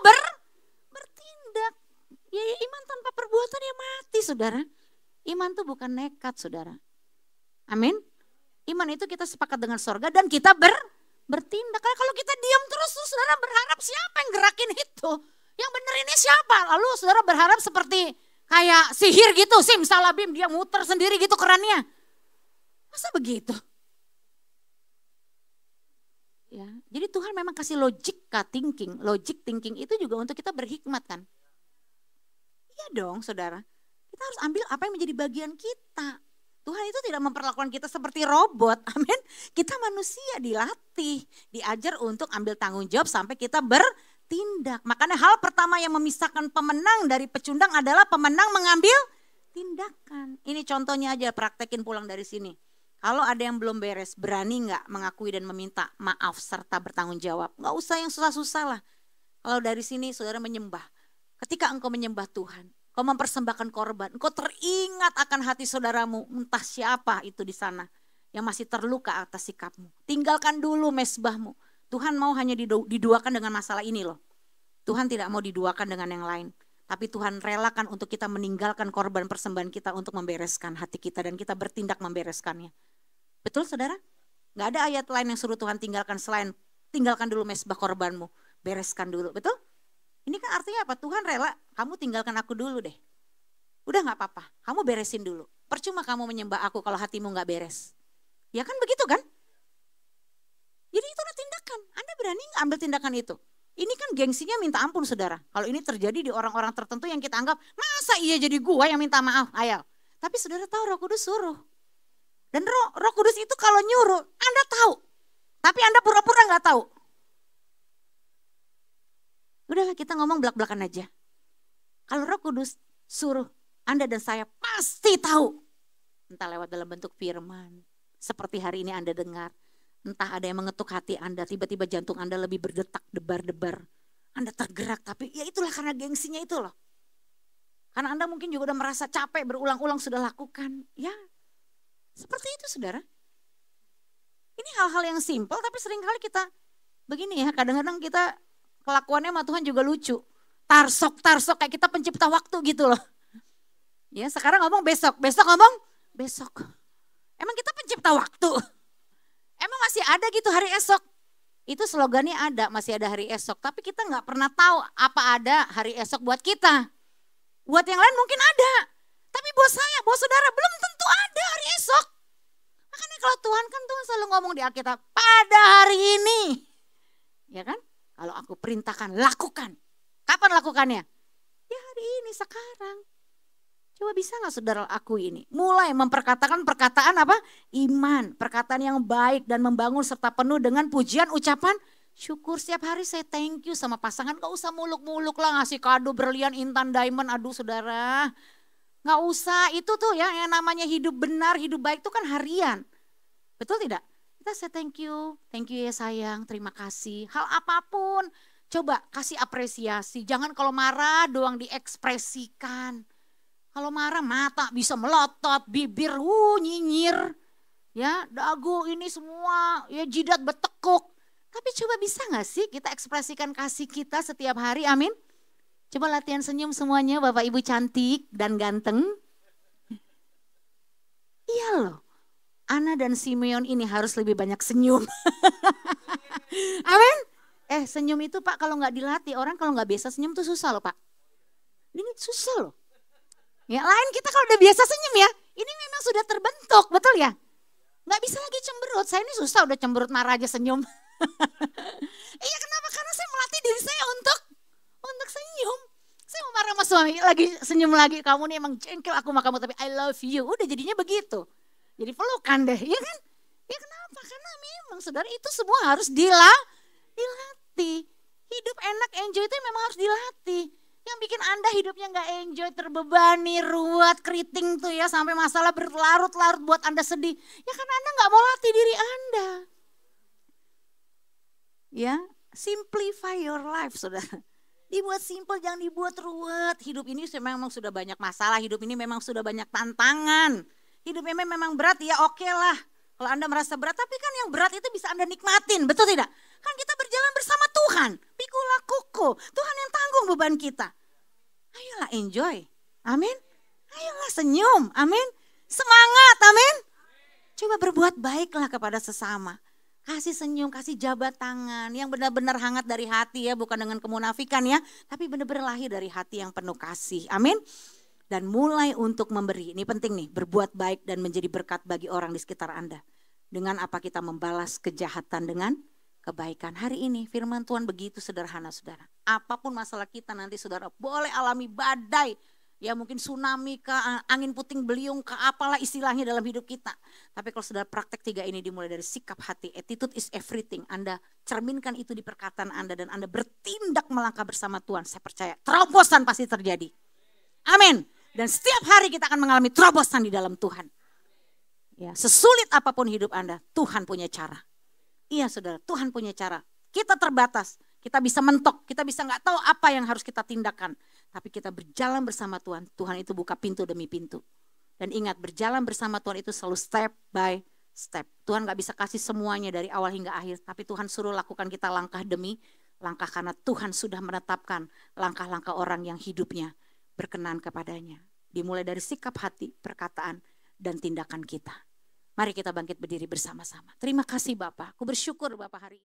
bertindak. Ya iman tanpa perbuatan ya mati saudara. Iman itu bukan nekat saudara. Amin. Iman itu kita sepakat dengan sorga dan kita bertindak. Kalau kita diam terus saudara berharap siapa yang gerakin itu? Yang bener ini siapa? Lalu saudara berharap seperti Kayak sihir gitu, simsalabim dia muter sendiri gitu kerannya. Masa begitu? Ya, jadi Tuhan memang kasih logic thinking. Logic thinking itu juga untuk kita berhikmat kan. Iya dong saudara. Kita harus ambil apa yang menjadi bagian kita. Tuhan itu tidak memperlakukan kita seperti robot. Amin. Kita manusia dilatih, diajar untuk ambil tanggung jawab sampai kita bertindak. Makanya hal pertama yang memisahkan pemenang dari pecundang adalah pemenang mengambil tindakan. Ini contohnya aja, praktekin pulang dari sini. Kalau ada yang belum beres, berani nggak mengakui dan meminta maaf serta bertanggung jawab. Nggak usah yang susah-susah lah. Kalau dari sini saudara menyembah. Ketika engkau menyembah Tuhan, kau mempersembahkan korban, engkau teringat akan hati saudaramu, entah siapa itu di sana yang masih terluka atas sikapmu. Tinggalkan dulu mesbahmu. Tuhan mau hanya diduakan dengan masalah ini loh. Tuhan tidak mau diduakan dengan yang lain. Tapi Tuhan relakan untuk kita meninggalkan korban persembahan kita untuk membereskan hati kita dan kita bertindak membereskannya. Betul saudara? Gak ada ayat lain yang suruh Tuhan tinggalkan selain tinggalkan dulu mesbah korbanmu, bereskan dulu, betul? Ini kan artinya apa? Tuhan rela, kamu tinggalkan aku dulu deh. Udah gak apa-apa, kamu beresin dulu. Percuma kamu menyembah aku kalau hatimu gak beres. Ya kan begitu kan? Jadi itu adalah tindakan, Anda berani gak ambil tindakan itu? Ini kan gengsinya minta ampun saudara. Kalau ini terjadi di orang-orang tertentu yang kita anggap, masa iya jadi gua yang minta maaf, ayal. Tapi saudara tahu Roh Kudus suruh. Dan Roh Kudus itu kalau nyuruh, Anda tahu. Tapi Anda pura-pura gak tahu. Udahlah kita ngomong belak-belakan aja. Kalau Roh Kudus suruh, Anda dan saya pasti tahu. Entah lewat dalam bentuk firman. Seperti hari ini Anda dengar. Entah ada yang mengetuk hati Anda, tiba-tiba jantung Anda lebih berdetak, debar-debar. Anda tergerak, tapi ya itulah karena gengsinya itu loh. Karena Anda mungkin juga udah merasa capek, berulang-ulang sudah lakukan. Ya, seperti itu saudara. Ini hal-hal yang simpel tapi seringkali kita begini ya, kadang-kadang kita kelakuannya sama Tuhan juga lucu. Tarsok kayak kita pencipta waktu gitu loh. Ya sekarang ngomong besok ngomong besok. Emang kita pencipta waktu? Emang masih ada gitu hari esok? Itu slogannya ada, masih ada hari esok. Tapi kita gak pernah tahu apa ada hari esok buat kita. Buat yang lain mungkin ada. Tapi buat saya, buat saudara belum tentu ada hari esok. Makanya kalau Tuhan kan Tuhan selalu ngomong di Alkitab, pada hari ini. Ya kan? Kalau aku perintahkan, lakukan. Kapan lakukannya? Ya hari ini, sekarang. Coba bisa gak saudara akui ini? Mulai memperkatakan perkataan apa? Iman, perkataan yang baik dan membangun serta penuh dengan pujian, ucapan syukur. Setiap hari saya thank you sama pasangan. Gak usah muluk-muluk lah ngasih kado berlian, intan, diamond. Aduh saudara. Gak usah, itu tuh ya yang namanya hidup benar, hidup baik itu kan harian. Betul tidak? Kita say thank you ya sayang, terima kasih. Hal apapun, coba kasih apresiasi. Jangan kalau marah doang diekspresikan. Kalau marah mata bisa melotot, bibir nyinyir. Ya, dagu ini semua, ya jidat bertekuk. Tapi coba bisa gak sih kita ekspresikan kasih kita setiap hari, amin? Coba latihan senyum semuanya Bapak Ibu cantik dan ganteng. Iya loh, Ana dan Simeon ini harus lebih banyak senyum. Amin? Senyum itu Pak kalau gak dilatih, orang kalau gak biasa senyum tuh susah loh Pak. Ini susah loh. Ya lain kita kalau udah biasa senyum ya, ini memang sudah terbentuk, betul ya? Gak bisa lagi cemberut, saya ini susah udah cemberut marah aja senyum. Iya kenapa? Karena saya melatih diri saya untuk senyum. Saya mau marah sama suami, lagi senyum lagi, kamu nih emang jengkel aku sama kamu tapi I love you. Udah jadinya begitu. Jadi pelukan deh, iya kan? Ya kenapa? Karena memang saudara itu semua harus dilatih. Hidup enak, enjoy itu memang harus dilatih. Yang bikin Anda hidupnya gak enjoy, terbebani, ruwet, keriting tuh ya sampai masalah berlarut-larut buat Anda sedih. Ya kan Anda gak mau latih diri Anda. Ya, simplify your life saudara. Dibuat simple, jangan dibuat ruwet. Hidup ini memang sudah banyak masalah, hidup ini memang sudah banyak tantangan. Hidup ini memang berat, ya oke lah. Kalau Anda merasa berat, tapi kan yang berat itu bisa Anda nikmatin, betul tidak? Kan kita berjalan bersama Tuhan, pikula kuku. Tuhan yang tanggung beban kita. Ayolah enjoy, amin. Ayolah senyum, amin. Semangat, amin. Coba berbuat baiklah kepada sesama. Kasih senyum, kasih jabat tangan yang benar-benar hangat dari hati ya, bukan dengan kemunafikan ya. Tapi benar-benar lahir dari hati yang penuh kasih, amin. Dan mulai untuk memberi, ini penting nih, berbuat baik dan menjadi berkat bagi orang di sekitar Anda. Dengan apa kita membalas kejahatan dengan kebaikan. Hari ini firman Tuhan begitu sederhana saudara. Apapun masalah kita nanti saudara boleh alami badai. Ya mungkin tsunami kah, angin puting beliung kah, apalah istilahnya dalam hidup kita. Tapi kalau saudara praktek 3 ini dimulai dari sikap hati, attitude is everything. Anda cerminkan itu di perkataan Anda dan Anda bertindak melangkah bersama Tuhan. Saya percaya terobosan pasti terjadi. Amin. Dan setiap hari kita akan mengalami terobosan di dalam Tuhan. Ya, sesulit apapun hidup Anda, Tuhan punya cara. Iya saudara, Tuhan punya cara. Kita terbatas, kita bisa mentok, kita bisa nggak tahu apa yang harus kita tindakan. Tapi kita berjalan bersama Tuhan, Tuhan itu buka pintu demi pintu. Dan ingat, berjalan bersama Tuhan itu selalu step by step. Tuhan nggak bisa kasih semuanya dari awal hingga akhir, tapi Tuhan suruh lakukan kita langkah demi langkah karena Tuhan sudah menetapkan langkah-langkah orang yang hidupnya berkenan kepadanya. Dimulai dari sikap hati, perkataan, dan tindakan kita. Mari kita bangkit berdiri bersama-sama. Terima kasih Bapak, aku bersyukur Bapak hari ini.